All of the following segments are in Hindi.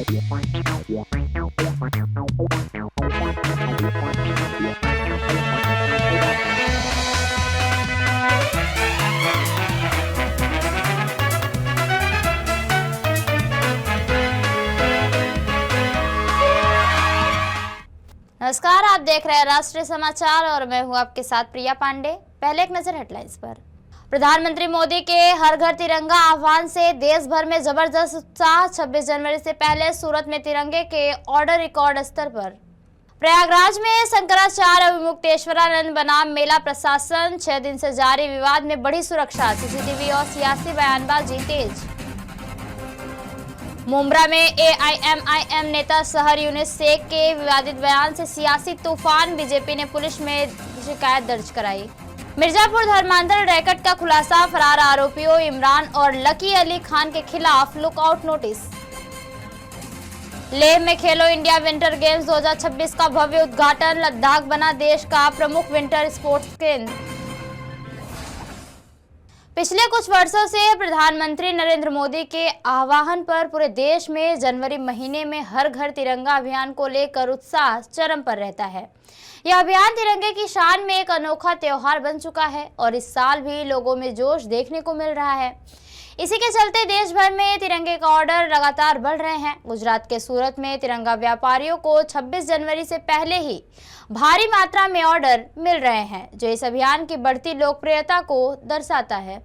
नमस्कार, आप देख रहे हैं राष्ट्रीय समाचार और मैं हूं आपके साथ प्रिया पांडे। पहले एक नजर हेडलाइंस पर। प्रधानमंत्री मोदी के हर घर तिरंगा आह्वान से देश भर में जबरदस्त उत्साह। 26 जनवरी से पहले सूरत में तिरंगे के ऑर्डर रिकॉर्ड स्तर पर। प्रयागराज में शंकराचार्य अभिमुक्तेश्वरानंद बनाम मेला प्रशासन। 6 दिन से जारी विवाद में बढ़ी सुरक्षा। सीसीटीवी और सियासी बयानबाजी तेज। मुंब्रा में एआईएमआईएम नेता सहर यूनिस शेख के विवादित बयान से सियासी तूफान। बीजेपी ने पुलिस में शिकायत दर्ज कराई। मिर्जापुर धर्मांतरण रैकेट का खुलासा। फरार आरोपियों इमरान और लकी अली खान के खिलाफ लुकआउट नोटिस। लेह में खेलो इंडिया विंटर गेम्स 2026 का भव्य उद्घाटन। लद्दाख बना देश का प्रमुख विंटर स्पोर्ट्स केंद्र। पिछले कुछ वर्षों से प्रधानमंत्री नरेंद्र मोदी के आह्वान पर पूरे देश में जनवरी महीने में हर घर तिरंगा अभियान को लेकर उत्साह चरम पर रहता है। यह अभियान तिरंगे की शान में एक अनोखा त्योहार बन चुका है और इस साल भी लोगों में जोश देखने को मिल रहा है। इसी के चलते देश भर में तिरंगे का ऑर्डर लगातार बढ़ रहे हैं। गुजरात के सूरत में तिरंगा व्यापारियों को 26 जनवरी से पहले ही भारी मात्रा में ऑर्डर मिल रहे हैं, जो इस अभियान की बढ़ती लोकप्रियता को दर्शाता है।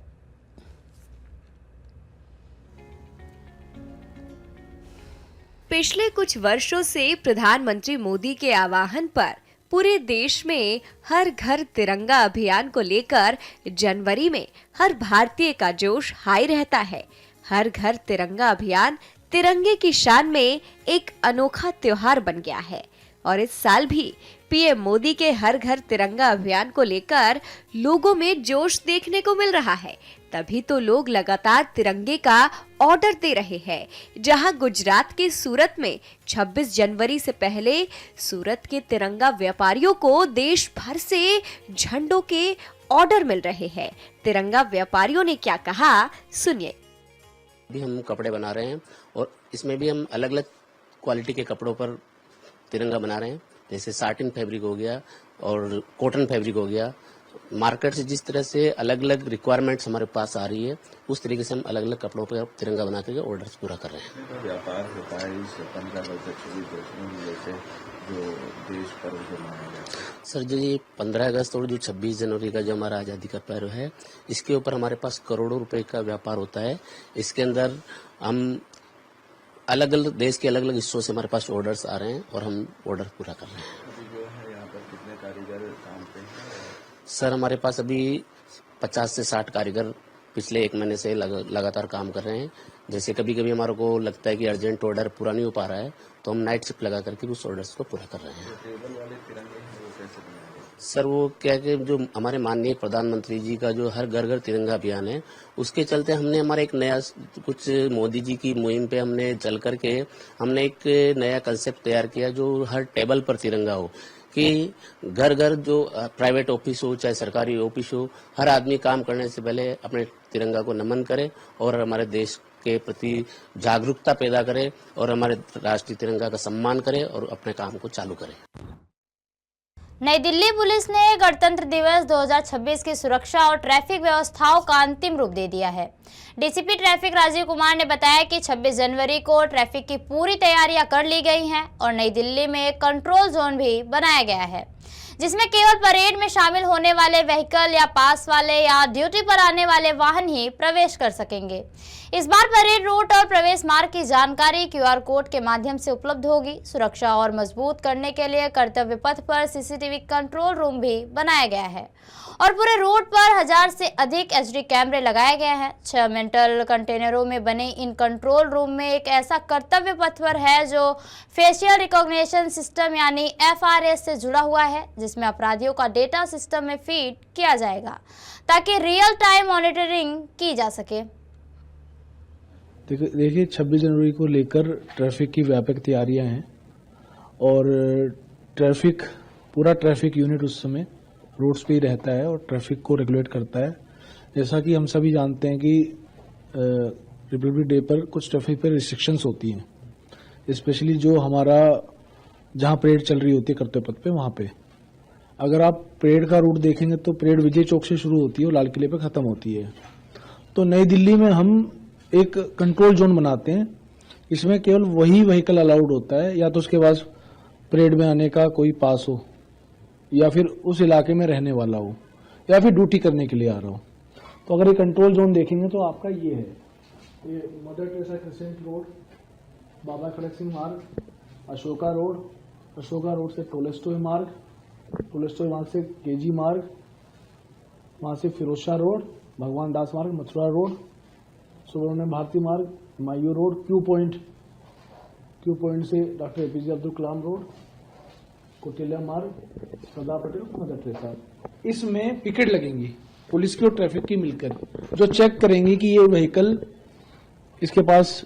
पिछले कुछ वर्षों से प्रधानमंत्री मोदी के आह्वान पर पूरे देश में हर घर तिरंगा अभियान को लेकर जनवरी में हर भारतीय का जोश हाई रहता है। हर घर तिरंगा अभियान तिरंगे की शान में एक अनोखा त्योहार बन गया है और इस साल भी पीएम मोदी के हर घर तिरंगा अभियान को लेकर लोगों में जोश देखने को मिल रहा है। तभी तो लोग लगातार तिरंगे का ऑर्डर दे रहे हैं। जहां गुजरात के सूरत में 26 जनवरी से पहले सूरत के तिरंगा व्यापारियों को देश भर से झंडों के ऑर्डर मिल रहे हैं। तिरंगा व्यापारियों ने क्या कहा, सुनिए। भी हम कपड़े बना रहे हैं और इसमें भी हम अलग अलग क्वालिटी के कपड़ों पर तिरंगा बना रहे हैं। जैसे साटिन फैब्रिक हो गया और कॉटन फैब्रिक हो गया। मार्केट से जिस तरह से अलग अलग रिक्वायरमेंट्स हमारे पास आ रही है, उस तरीके से हम अलग अलग कपड़ों पर तिरंगा बना करके ऑर्डर्स पूरा कर रहे हैं। व्यापार होता है इस 15 अगस्त 26 जैसे जो देश पर्व जो मनाया जाता है। सर जो ये 15 अगस्त और जो 26 जनवरी का जो हमारा आज़ादी का पर्व है, इसके ऊपर हमारे पास करोड़ों रुपए का व्यापार होता है। इसके अंदर हम अलग अलग देश के अलग अलग हिस्सों से हमारे पास ऑर्डर्स आ रहे हैं और हम ऑर्डर पूरा कर रहे हैं। जो है यहाँ पर कितने कारीगर काम पे हैं? सर हमारे पास अभी 50 से 60 कारीगर पिछले 1 महीने से लगातार काम कर रहे हैं। जैसे कभी कभी हमारे को लगता है कि अर्जेंट ऑर्डर पूरा नहीं हो पा रहा है, तो हम नाइट शिफ्ट लगा करके उस ऑर्डर्स को पूरा कर रहे हैं। टेबल वाले तिरंगे हैं वो कैसे बनाए? सर वो क्या है कि जो हमारे माननीय प्रधानमंत्री जी का जो हर घर घर तिरंगा अभियान है, उसके चलते हमने हमारा एक नया कुछ मोदी जी की मुहिम पे हमने चल करके हमने एक नया कंसेप्ट तैयार किया जो हर टेबल पर तिरंगा हो, कि घर घर जो प्राइवेट ऑफिस हो चाहे सरकारी ऑफिस हो, हर आदमी काम करने से पहले अपने तिरंगा को नमन करे और हमारे देश के प्रति जागरूकता पैदा करे और हमारे राष्ट्रीय तिरंगा का सम्मान करे और अपने काम को चालू करे। नई दिल्ली पुलिस ने गणतंत्र दिवस 2026 की सुरक्षा और ट्रैफिक व्यवस्थाओं का अंतिम रूप दे दिया है। डीसीपी ट्रैफिक राजीव कुमार ने बताया कि 26 जनवरी को ट्रैफिक की पूरी तैयारियां कर ली गई हैं और नई दिल्ली में एक कंट्रोल जोन भी बनाया गया है, जिसमें केवल परेड में शामिल होने वाले व्हीकल या पास वाले या ड्यूटी पर आने वाले वाहन ही प्रवेश कर सकेंगे। इस बार परेड रूट और प्रवेश मार्ग की जानकारी क्यूआर कोड के माध्यम से उपलब्ध होगी। सुरक्षा और मजबूत करने के लिए कर्तव्य पथ पर सीसीटीवी कंट्रोल रूम भी बनाया गया है और पूरे रूट पर 1000 से अधिक एचडी कैमरे लगाए गए हैं। 6 मेटल कंटेनरों में बने इन कंट्रोल रूम में एक ऐसा कर्तव्य पथ पर है जो फेशियल रिकॉग्निशन सिस्टम यानी FRS से जुड़ा हुआ है, जिसमें अपराधियों का डेटा सिस्टम में फीड किया जाएगा ताकि रियल टाइम मॉनिटरिंग की जा सके। देखिए 26 जनवरी को लेकर ट्रैफिक की व्यापक तैयारियां हैं और पूरा ट्रैफिक यूनिट उस समय रोड्स पे ही रहता है और ट्रैफिक को रेगुलेट करता है। जैसा कि हम सभी जानते हैं कि रिपब्लिक डे पर कुछ ट्रैफिक पर रिस्ट्रिक्शंस होती हैं, स्पेशली जो हमारा जहाँ परेड चल रही होती है कर्तव्य पथ पे, वहाँ पे अगर आप परेड का रूट देखेंगे तो परेड विजय चौक से शुरू होती है और लाल किले पे खत्म होती है। तो नई दिल्ली में हम एक कंट्रोल जोन बनाते हैं, इसमें केवल वही व्हीकल अलाउड होता है, या तो उसके पास परेड में आने का कोई पास हो, या फिर उस इलाके में रहने वाला हो, या फिर ड्यूटी करने के लिए आ रहा हो। तो अगर ये कंट्रोल जोन देखेंगे तो आपका ये है, ये मदर टेरेसा क्रिसेंट रोड, बाबा खड़क सिंह मार्ग, अशोका रोड से टोलेस्टोय मार्ग, टोलेस्टोय मार्ग से केजी मार्ग, वहाँ से फिरोजशाह रोड, भगवान दास मार्ग, मथुरा रोड, सुब्रमण्यम भारती मार्ग, मायू रोड, क्यू पॉइंट से doctor APJ Abdul Kalam road, कोटिल्या मार्ग, सरदार पटेल, मदर टेरेसा। इसमें पिकेट लगेंगी पुलिस की और ट्रैफिक की मिलकर, जो चेक करेंगी कि ये व्हीकल इसके पास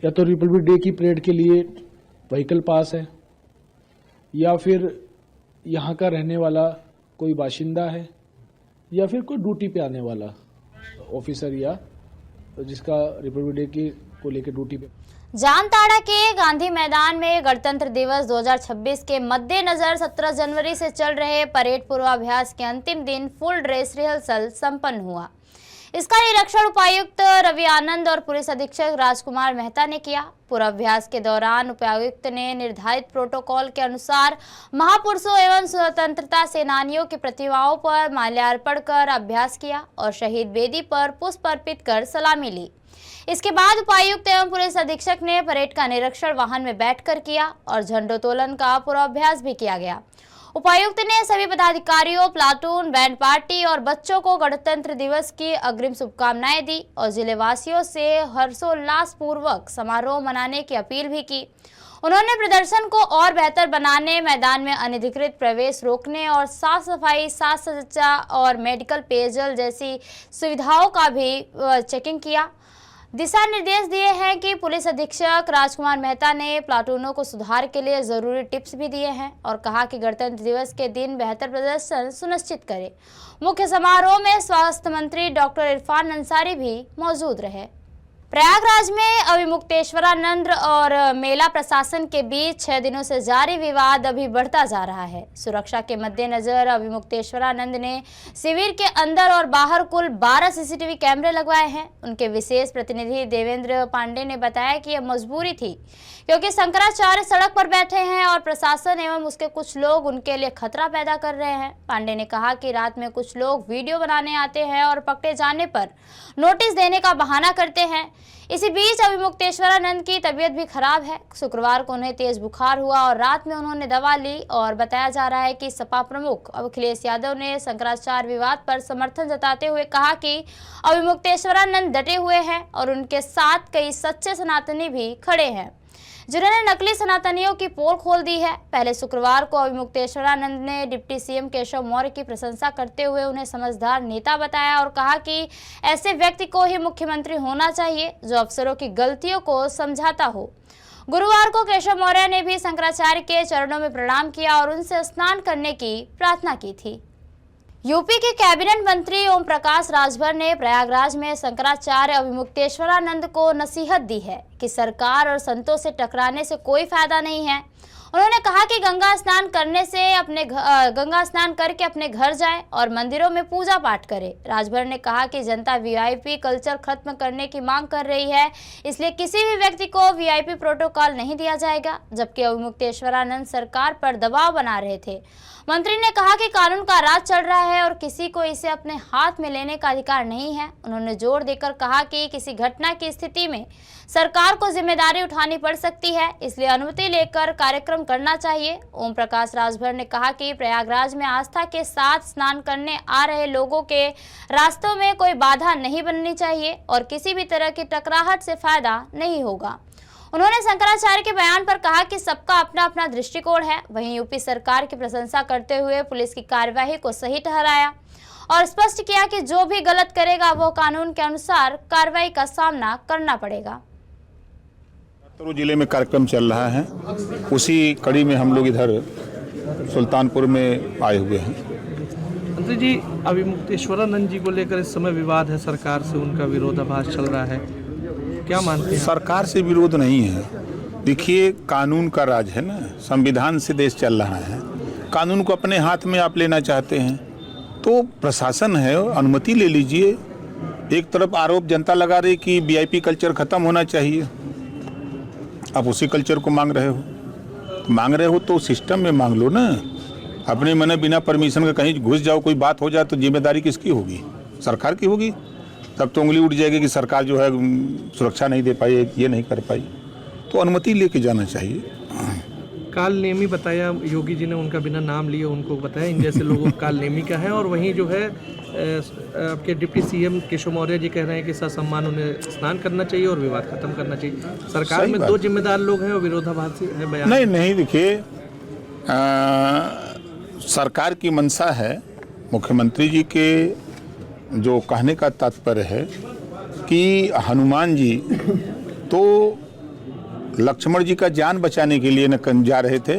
या तो रिपब्लिक डे की परेड के लिए व्हीकल पास है, या फिर यहाँ का रहने वाला कोई बाशिंदा है, या फिर कोई ड्यूटी पे आने वाला ऑफिसर या जिसका रिपब्लिक डे की को लेकर ड्यूटी पे। जामताड़ा के गांधी मैदान में गणतंत्र दिवस 2026 के मद्देनजर 17 जनवरी से चल रहे परेड पूर्वाभ्यास के अंतिम दिन फुल ड्रेस रिहर्सल संपन्न हुआ। इसका निरीक्षण उपायुक्त रवि आनंद और पुलिस अधीक्षक राजकुमार मेहता ने किया। पूर्वाभ्यास के दौरान उपायुक्त ने निर्धारित प्रोटोकॉल के अनुसार महापुरुषों एवं स्वतंत्रता सेनानियों की प्रतिमाओं पर माल्यार्पण कर अभ्यास किया और शहीद वेदी पर पुष्प अर्पित कर सलामी ली। इसके बाद उपायुक्त एवं पुलिस अधीक्षक ने परेड का निरीक्षण वाहन में बैठकर किया और झंडोत्तोलन का पूर्वाभ्यास भी किया गया। उपायुक्त ने सभी पदाधिकारियों, प्लाटून, बैंड पार्टी और बच्चों को गणतंत्र दिवस की अग्रिम शुभकामनाएं दी और जिले वासियों से हर्षोल्लास पूर्वक समारोह मनाने की अपील भी की। उन्होंने प्रदर्शन को और बेहतर बनाने, मैदान में अनधिकृत प्रवेश रोकने और साफ सफाई, साज सज्जा और मेडिकल पेयजल जैसी सुविधाओं का भी चेकिंग किया। दिशा निर्देश दिए हैं कि पुलिस अधीक्षक राजकुमार मेहता ने प्लाटूनों को सुधार के लिए जरूरी टिप्स भी दिए हैं और कहा कि गणतंत्र दिवस के दिन बेहतर प्रदर्शन सुनिश्चित करें। मुख्य समारोह में स्वास्थ्य मंत्री डॉक्टर इरफान अंसारी भी मौजूद रहे। प्रयागराज में अभिमुक्तेश्वरानंद और मेला प्रशासन के बीच 6 दिनों से जारी विवाद अभी बढ़ता जा रहा है। सुरक्षा के मद्देनजर अभिमुक्तेश्वरानंद ने शिविर के अंदर और बाहर कुल 12 सीसीटीवी कैमरे लगवाए हैं। उनके विशेष प्रतिनिधि देवेंद्र पांडे ने बताया कि यह मजबूरी थी क्योंकि शंकराचार्य सड़क पर बैठे हैं और प्रशासन एवं उसके कुछ लोग उनके लिए खतरा पैदा कर रहे हैं। पांडे ने कहा कि रात में कुछ लोग वीडियो बनाने आते हैं और पकड़े जाने पर नोटिस देने का बहाना करते हैं। इसी बीच अभिमुक्तेश्वरानंद की तबीयत भी खराब है। शुक्रवार को उन्हें तेज बुखार हुआ और रात में उन्होंने दवा ली और बताया जा रहा है कि सपा प्रमुख अखिलेश यादव ने शंकराचार्य विवाद पर समर्थन जताते हुए कहा कि अभिमुक्तेश्वरानंद डटे हुए हैं और उनके साथ कई सच्चे सनातनी भी खड़े हैं जिन्होंने नकली सनातनियों की पोल खोल दी है। पहले शुक्रवार को अभिमुक्तेश्वरानंद ने डिप्टी सीएम केशव मौर्य की प्रशंसा करते हुए उन्हें समझदार नेता बताया और कहा कि ऐसे व्यक्ति को ही मुख्यमंत्री होना चाहिए जो अफसरों की गलतियों को समझाता हो। गुरुवार को केशव मौर्य ने भी शंकराचार्य के चरणों में प्रणाम किया और उनसे स्नान करने की प्रार्थना की थी। यूपी के कैबिनेट मंत्री ओम प्रकाश राजभर ने प्रयागराज में शंकराचार्य अभिमुक्तेश्वरानंद को नसीहत दी है कि सरकार और संतों से टकराने से कोई फायदा नहीं है। उन्होंने कहा कि गंगा स्नान करके अपने घर जाएं और मंदिरों में पूजा पाठ करें। राजभर ने कहा कि जनता वीआईपी कल्चर खत्म करने की मांग कर रही है, इसलिए किसी भी व्यक्ति को वीआईपी प्रोटोकॉल नहीं दिया जाएगा, जबकि अभिमुक्तेश्वरानंद सरकार पर दबाव बना रहे थे। मंत्री ने कहा कि कानून का राज चल रहा है और किसी को इसे अपने हाथ में लेने का अधिकार नहीं है। उन्होंने जोर देकर कहा कि किसी घटना की स्थिति में सरकार को जिम्मेदारी उठानी पड़ सकती है, इसलिए अनुमति लेकर कार्यक्रम करना चाहिए। ओम प्रकाश राजभर ने कहा कि प्रयागराज में आस्था के साथ स्नान करने आ रहे लोगों के रास्तों में कोई बाधा नहीं बननी चाहिए और किसी भी तरह की टकराहट से फायदा नहीं होगा। उन्होंने शंकराचार्य के बयान पर कहा कि सबका अपना अपना दृष्टिकोण है। वहीं यूपी सरकार की प्रशंसा करते हुए पुलिस की कार्यवाही को सही ठहराया और स्पष्ट किया कि जो भी गलत करेगा वो कानून के अनुसार कार्रवाई का सामना करना पड़ेगा। जिले में कार्यक्रम चल रहा है, उसी कड़ी में हम लोग इधर सुल्तानपुर में आए हुए हैं। मंत्री जी, अभिमुक्तेश्वरानंद जी को लेकर इस समय विवाद है, सरकार से उनका विरोधाभास चल रहा है, क्या मानते हैं? सरकार से विरोध नहीं है, देखिए, कानून का राज है ना, संविधान से देश चल रहा है। कानून को अपने हाथ में आप लेना चाहते हैं तो प्रशासन है, अनुमति ले लीजिए। एक तरफ आरोप जनता लगा रही कि वीआईपी कल्चर खत्म होना चाहिए, आप उसी कल्चर को मांग रहे हो तो सिस्टम में मांग लो ना। अपने मन बिना परमिशन के कहीं घुस जाओ, कोई बात हो जाए तो जिम्मेदारी किसकी होगी? सरकार की होगी। तब तो उंगली उठ जाएगी कि सरकार जो है सुरक्षा नहीं दे पाई, ये नहीं कर पाई। तो अनुमति लेके जाना चाहिए। काल नेमी बताया योगी जी ने, उनका बिना नाम लिए उनको बताया इन जैसे लोगों को काल नेमी का है। और वहीं जो है आपके डिप्टी सीएम केशव मौर्य जी कह रहे हैं कि ससम्मान उन्हें स्नान करना चाहिए और विवाद खत्म करना चाहिए। सरकार में दो जिम्मेदार लोग हैं और विरोधाभासी है बयान। नहीं देखिए, सरकार की मंशा है, मुख्यमंत्री जी के जो कहने का तात्पर्य है कि हनुमान जी तो लक्ष्मण जी का जान बचाने के लिए न जा रहे थे,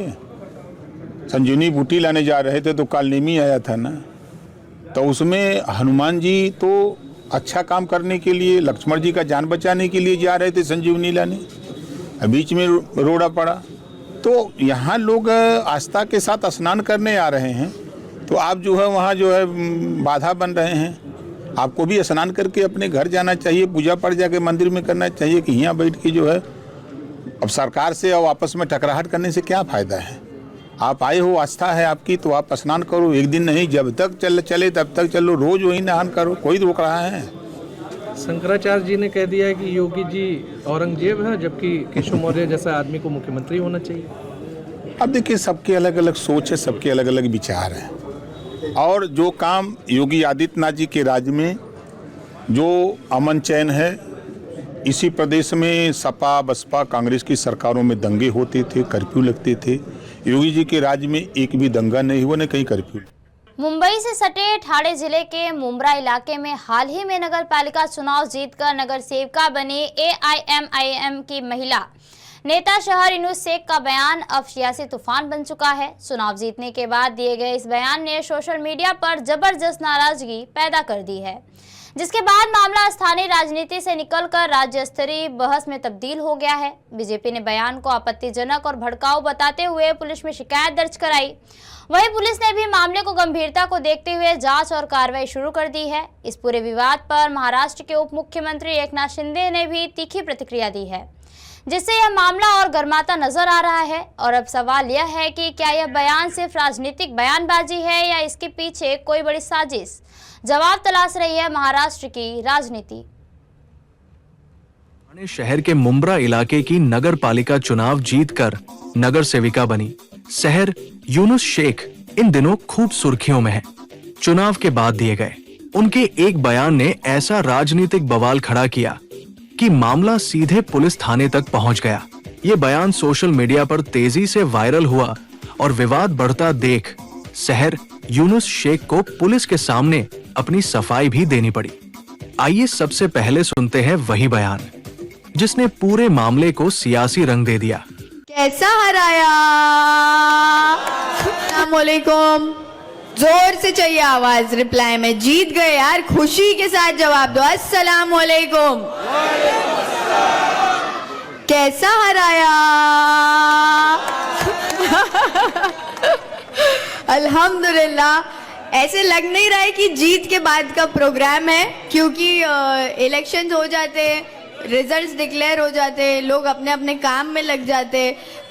संजीवनी बूटी लाने जा रहे थे तो कालनेमी आया था ना। तो उसमें हनुमान जी तो अच्छा काम करने के लिए, लक्ष्मण जी का जान बचाने के लिए जा रहे थे संजीवनी लाने, बीच में रोड़ा पड़ा। तो यहाँ लोग आस्था के साथ स्नान करने आ रहे हैं तो आप जो है वहाँ जो है बाधा बन रहे हैं। आपको भी स्नान करके अपने घर जाना चाहिए, पूजा पाठ जाके मंदिर में करना चाहिए कि यहाँ बैठ के जो है अब सरकार से और आपस में टकराहट करने से क्या फ़ायदा है? आप आए हो, आस्था है आपकी, तो आप स्नान करो। एक दिन नहीं, जब तक चले तब तक चलो, रोज वही नहान करो, कोई रोक रहा है? शंकराचार्य जी ने कह दिया है कि योगी जी औरंगजेब है, जबकि केशव मौर्य जैसा आदमी को मुख्यमंत्री होना चाहिए। अब देखिए, सबके अलग अलग सोच है, सबके अलग अलग विचार हैं। और जो काम योगी आदित्यनाथ जी के राज में जो अमन चैन है, इसी प्रदेश में सपा बसपा कांग्रेस की सरकारों में दंगे होते थे, कर्फ्यू लगते थे। योगी जी के राज्य में एक भी दंगा नहीं हुआ, न कहीं कर्फ्यू। मुंबई से सटे ठाणे जिले के मुंब्रा इलाके में हाल ही में नगर पालिका चुनाव जीतकर नगर सेविका बनी AIMIM की महिला नेता शहर यूनुस शेख का बयान अब सियासी तूफान बन चुका है। चुनाव जीतने के बाद दिए गए इस बयान ने सोशल मीडिया पर जबरदस्त नाराजगी पैदा कर दी है, जिसके बाद मामला स्थानीय राजनीति से निकलकर राज्य स्तरीय बहस में तब्दील हो गया है। बीजेपी ने बयान को आपत्तिजनक और भड़काऊ बताते हुए पुलिस में शिकायत दर्ज कराई। वहीं पुलिस ने भी मामले को गंभीरता को देखते हुए जांच और कार्रवाई शुरू कर दी है। इस पूरे विवाद पर महाराष्ट्र के उप मुख्यमंत्री एकनाथ शिंदे ने भी तीखी प्रतिक्रिया दी है, जिससे यह मामला और गर्माता नजर आ रहा है। और अब सवाल यह है कि क्या यह बयान सिर्फ राजनीतिक बयानबाजी है या इसके पीछे कोई बड़ी साजिश? जवाब तलाश रही है महाराष्ट्र की राजनीति। ठाणे शहर के मुंब्रा इलाके की नगर पालिका चुनाव जीतकर नगर सेविका बनी शहर यूनुस शेख इन दिनों खूब सुर्खियों में है। चुनाव के बाद दिए गए उनके एक बयान ने ऐसा राजनीतिक बवाल खड़ा किया कि मामला सीधे पुलिस थाने तक पहुंच गया। ये बयान सोशल मीडिया पर तेजी से वायरल हुआ और विवाद बढ़ता देख शहर यूनुस शेख को पुलिस के सामने अपनी सफाई भी देनी पड़ी। आइए सबसे पहले सुनते हैं वही बयान जिसने पूरे मामले को सियासी रंग दे दिया। कैसा हराया? अस्सलामुअलैकुम, जोर से चाहिए आवाज रिप्लाई में। जीत गए यार, खुशी के साथ जवाब दो। अस्सलामुअलैकुम। कैसा हराया? अल्हम्दुलिल्लाह। ऐसे लग नहीं रहा है कि जीत के बाद का प्रोग्राम है, क्योंकि इलेक्शंस हो जाते, रिजल्ट्स डिक्लेयर हो जाते, लोग अपने अपने काम में लग जाते।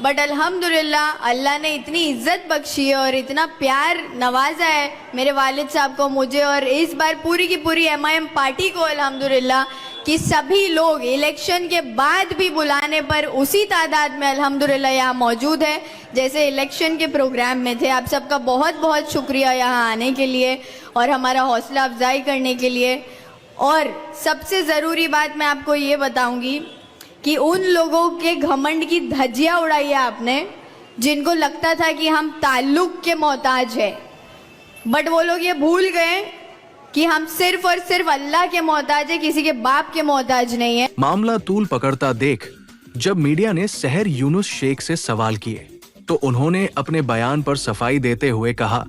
बट अल्हम्दुलिल्लाह अल्लाह ने इतनी इज्जत बख्शी है और इतना प्यार नवाजा है मेरे वालिद साहब को, मुझे और इस बार पूरी की पूरी MIM पार्टी को अल्हम्दुलिल्लाह कि सभी लोग इलेक्शन के बाद भी बुलाने पर उसी तादाद में अल्हम्दुलिल्लाह यहाँ मौजूद है जैसे इलेक्शन के प्रोग्राम में थे। आप सबका बहुत बहुत शुक्रिया यहाँ आने के लिए और हमारा हौसला अफजाई करने के लिए। और सबसे ज़रूरी बात मैं आपको ये बताऊंगी कि उन लोगों के घमंड की धज्जियाँ उड़ाई है आपने जिनको लगता था कि हम ताल्लुक के मोहताज हैं, बट वो लोग ये भूल गए कि हम सिर्फ और सिर्फ अल्लाह के मोहताज है, किसी के बाप के मोहताज नहीं है। मामला तूल पकड़ता देख जब मीडिया ने शहर यूनुस शेख से सवाल किए तो उन्होंने अपने बयान पर सफाई देते हुए कहा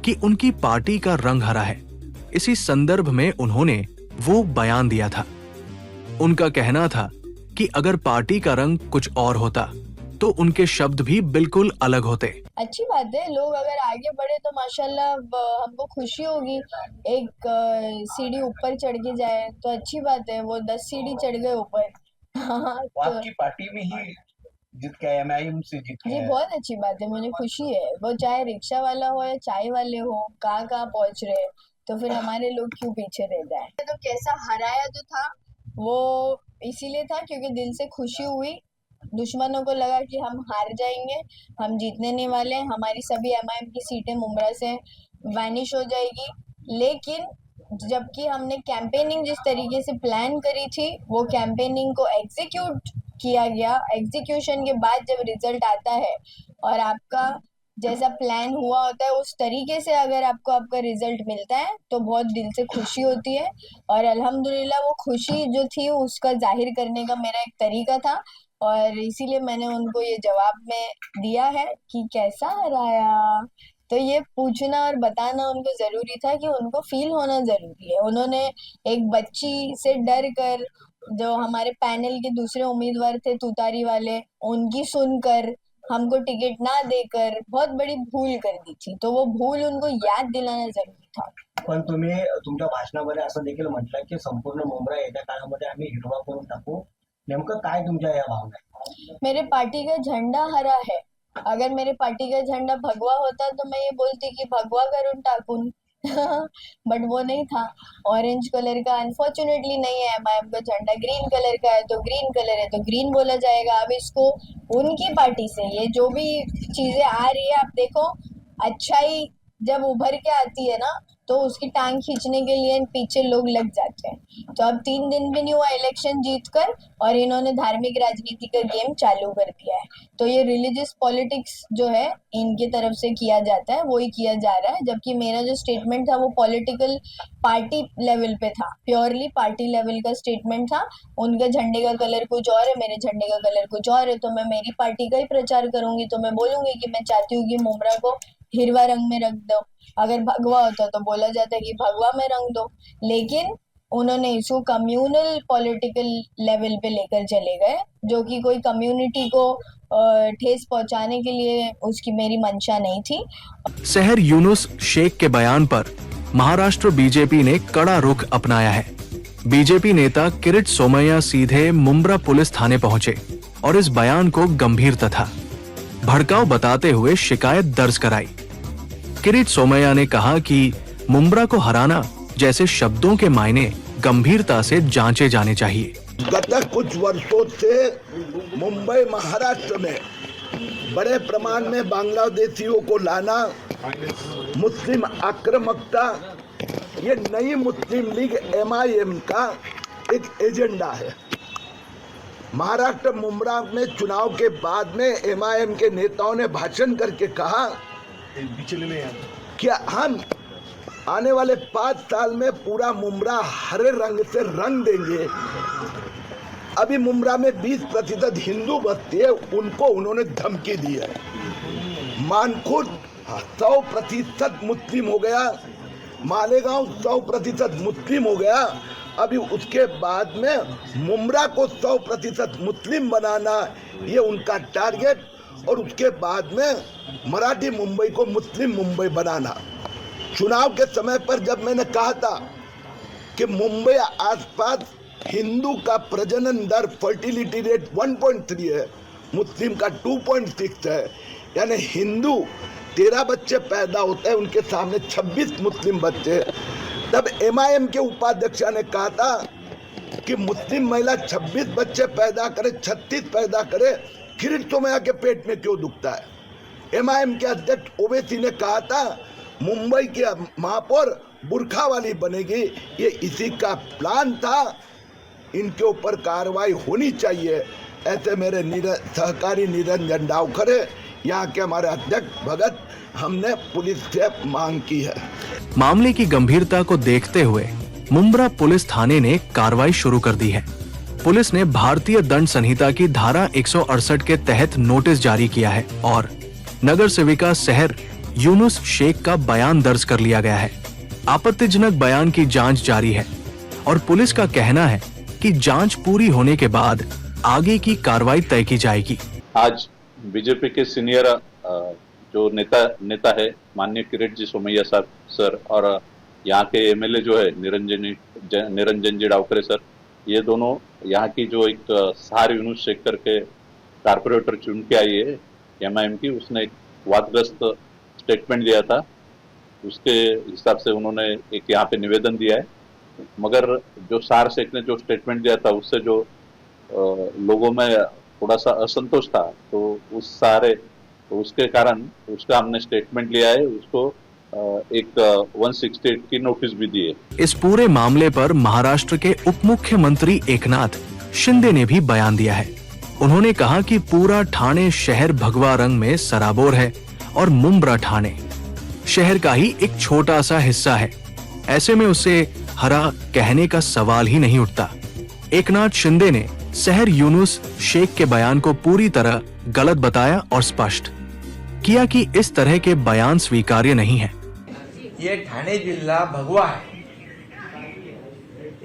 कि उनकी पार्टी का रंग हरा है। इसी संदर्भ में उन्होंने वो बयान दिया था। उनका कहना था कि अगर पार्टी का रंग कुछ और होता तो उनके शब्द भी बिल्कुल अलग होते। अच्छी बात है, लोग अगर आगे बढ़े तो माशाल्लाह हमको खुशी होगी। एक सीढ़ी ऊपर चढ़ के जाए तो अच्छी बात है। वो 10 सीढ़ी चढ़ गए ऊपर। हाँ, वो आपकी पार्टी में ही जीत के एमआईएम से जीत के ये बहुत अच्छी बात है, मुझे खुशी है। वो चाहे रिक्शा वाला हो या चाय वाले हो, कहाँ कहाँ पहुंच रहे हैं, तो फिर हमारे लोग क्यों पीछे रह जाए। तो कैसा हराया जो था वो इसीलिए था क्योंकि दिल से खुशी हुई। दुश्मनों को लगा कि हम हार जाएंगे, हम जीतने नहीं वाले हैं, हमारी सभी एमआईएम की सीटें मुंब्रा से वैनिश हो जाएगी। लेकिन जबकि हमने कैंपेनिंग जिस तरीके से प्लान करी थी वो कैंपेनिंग को एग्जीक्यूट किया गया। एग्जीक्यूशन के बाद जब रिजल्ट आता है और आपका जैसा प्लान हुआ होता है उस तरीके से अगर आपको आपका रिजल्ट मिलता है तो बहुत दिल से खुशी होती है। और अल्हम्दुलिल्लाह वो खुशी जो थी उसका जाहिर करने का मेरा एक तरीका था और इसीलिए मैंने उनको ये जवाब में दिया है कि कैसा हराया। तो ये पूछना और बताना उनको जरूरी था कि उनको फील होना जरूरी है। उन्होंने एक बच्ची से डर कर जो हमारे पैनल के दूसरे उम्मीदवार थे तुतारी वाले, उनकी सुनकर हमको टिकट ना देकर बहुत बड़ी भूल कर दी थी। तो वो भूल उनको याद दिलाना जरूरी था। पण तुम्ही तुमच्या भाषणामध्ये असं देखील म्हटलं की संपूर्ण मुंब्रा येत्या काळामध्ये आम्ही हिरवा करून टाकू। नेमकं काय तुमच्या या भावना आहे? मेरे पार्टी का झंडा हरा है। अगर मेरे पार्टी का झंडा भगवा होता तो मैं ये बोलती कि भगवा करून टाकून बट वो नहीं था। ऑरेंज कलर का अनफॉर्चुनेटली नहीं है एमआईएम का झंडा, ग्रीन कलर का है तो ग्रीन कलर है तो ग्रीन बोला जाएगा। अब इसको उनकी पार्टी से ये जो भी चीजें आ रही है आप देखो, अच्छाई जब उभर के आती है ना तो उसकी टांग खींचने के लिए पीछे लोग लग जाते हैं। तो अब 3 दिन भी नहीं हुआ इलेक्शन जीतकर और इन्होंने धार्मिक राजनीति का गेम चालू कर दिया है। तो ये रिलीजियस पॉलिटिक्स जो है इनकी तरफ से किया जाता है, वो ही किया जा रहा है। जबकि मेरा जो स्टेटमेंट था वो पॉलिटिकल पार्टी लेवल पे था, प्योरली पार्टी लेवल का स्टेटमेंट था। उनका झंडे का कलर कुछ और है, मेरे झंडे का कलर कुछ और है। तो मैं मेरी पार्टी का ही प्रचार करूंगी। तो मैं बोलूंगी कि मैं चाहती हूँ कि मुंब्रा को हिरवा रंग में रख दो। अगर भगवा होता तो बोला जाता कि भगवा में रंग दो। लेकिन उन्होंने इसको कम्युनल पॉलिटिकल लेवल पे लेकर चले गए, जो कि कोई कम्युनिटी को ठेस पहुंचाने के लिए उसकी मेरी मंशा नहीं थी। सहर यूनुस शेख के बयान पर महाराष्ट्र बीजेपी ने कड़ा रुख अपनाया है। बीजेपी नेता किरीट सोमैया सीधे मुंब्रा पुलिस थाने पहुंचे और इस बयान को गंभीर तथा भड़काऊ बताते हुए शिकायत दर्ज कराई। किरीट सोमैया ने कहा कि मुंब्रा को हराना जैसे शब्दों के मायने गंभीरता से जांचे जाने चाहिए। गत कुछ वर्षों से मुंबई महाराष्ट्र में बड़े प्रमाण में बांग्लादेशियों को लाना, मुस्लिम आक्रामकता, ये नई मुस्लिम लीग एमआईएम का एक एजेंडा है। महाराष्ट्र मुंब्रा में चुनाव के बाद में एमआईएम के नेताओं ने भाषण करके कहा कि हम आने वाले 5 साल में पूरा मुंब्रा हरे रंग से रंग देंगे। अभी मुंब्रा में 20% हिंदू बस्ती है, उनको उन्होंने धमकी दी है। मानखुर्द 100% मुस्लिम हो गया, मालेगांव 100% मुस्लिम हो गया। अभी उसके बाद में मुंब्रा को 100% मुस्लिम बनाना ये उनका टारगेट, और उसके बाद में मराठी मुंबई को मुस्लिम मुंबई बनाना। चुनाव के समय पर जब मैंने कहा था कि मुंबई आसपास हिंदू का प्रजनन दर फर्टिलिटी रेट 1.3 है, मुस्लिम का 2.6 है, यानी हिंदू 13 बच्चे पैदा होते हैं, उनके सामने 26 मुस्लिम बच्चे। तब एमआईएम के उपाध्यक्ष ने कहा था कि मुस्लिम महिला 26 बच्चे पैदा करे, 36 पैदा करे, किरीट सोमैया के पेट में क्यों दुखता है। एमआईएम के अध्यक्ष ओवैसी ने कहा था मुंबई की महापौर बुरखा वाली बनेगी, ये इसी का प्लान था, इनके ऊपर कार्रवाई होनी चाहिए। ऐसे मेरे सहकारी निरंजन डावकर है, यहाँ के हमारे अध्यक्ष भगत, हमने पुलिस से मांग की है। मामले की गंभीरता को देखते हुए मुंब्रा पुलिस थाने ने कार्रवाई शुरू कर दी है। पुलिस ने भारतीय दंड संहिता की धारा 168 के तहत नोटिस जारी किया है और नगर सेविका सहर यूनुस शेख का बयान दर्ज कर लिया गया है। आपत्तिजनक बयान की जांच जारी है और पुलिस का कहना है कि जांच पूरी होने के बाद आगे की कार्रवाई तय की जाएगी। आज बीजेपी के सीनियर जो नेता है माननीय किरीट जी सोमैया साहब सर और यहाँ के एमएलए जो है निरंजन जी डावकरे सर, ये दोनों यहाँ की जो एक सहार यूनुस शेख करके कारपोरेटर चुन के आई है एमआईएम की, उसने एक वादग्रस्त स्टेटमेंट दिया था। उसके हिसाब से उन्होंने एक यहाँ पे निवेदन दिया है, मगर जो सार शेख ने जो स्टेटमेंट दिया था उससे जो लोगों में थोड़ा सा असंतोष था, तो उसके कारण उसका हमने स्टेटमेंट लिया है, उसको एक 168 की नोटिस भी दी है। इस पूरे मामले पर महाराष्ट्र के उप मुख्यमंत्री एकनाथ शिंदे ने भी बयान दिया है। उन्होंने कहा कि पूरा ठाणे शहर भगवा रंग में सराबोर है और मुंब्रा ठाणे शहर का ही एक छोटा सा हिस्सा है, ऐसे में उसे हरा कहने का सवाल ही नहीं उठता। एकनाथ शिंदे ने सहर यूनुस शेख के बयान को पूरी तरह गलत बताया और स्पष्ट किया कि इस तरह के बयान स्वीकार्य नहीं है। ये ठाणे जिला भगवा है,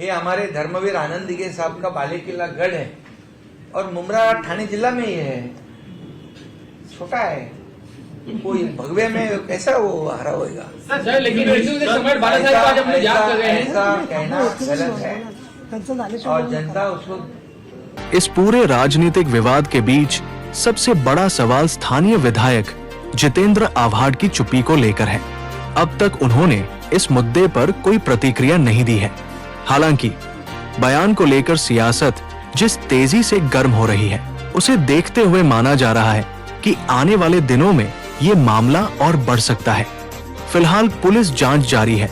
ये हमारे धर्मवीर आनंद दिघे साहब का बाले किला गढ़ है और मुंब्रा ठाणे जिला में ही है, छोटा है, कोई भगवे में कैसा वो हरा होगा सर, लेकिन ऐसा कहना गलत है और जनता उसको। इस पूरे राजनीतिक विवाद के बीच सबसे बड़ा सवाल स्थानीय विधायक जितेंद्र आव्हाड की चुप्पी को लेकर है। अब तक उन्होंने इस मुद्दे पर कोई प्रतिक्रिया नहीं दी है। हालांकि बयान को लेकर सियासत जिस तेजी से गर्म हो रही है, उसे देखते हुए माना जा रहा है कि आने वाले दिनों में ये मामला और बढ़ सकता है। फिलहाल पुलिस जांच जारी है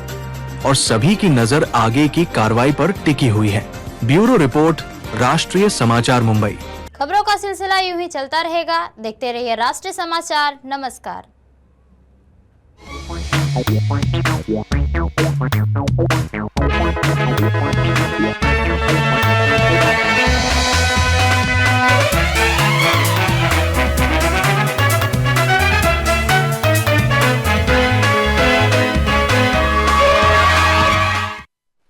और सभी की नजर आगे की कार्रवाई पर टिकी हुई है। ब्यूरो रिपोर्ट, राष्ट्रीय समाचार मुंबई। खबरों का सिलसिला यूं ही चलता रहेगा। देखते रहिए राष्ट्रीय समाचार। नमस्कार।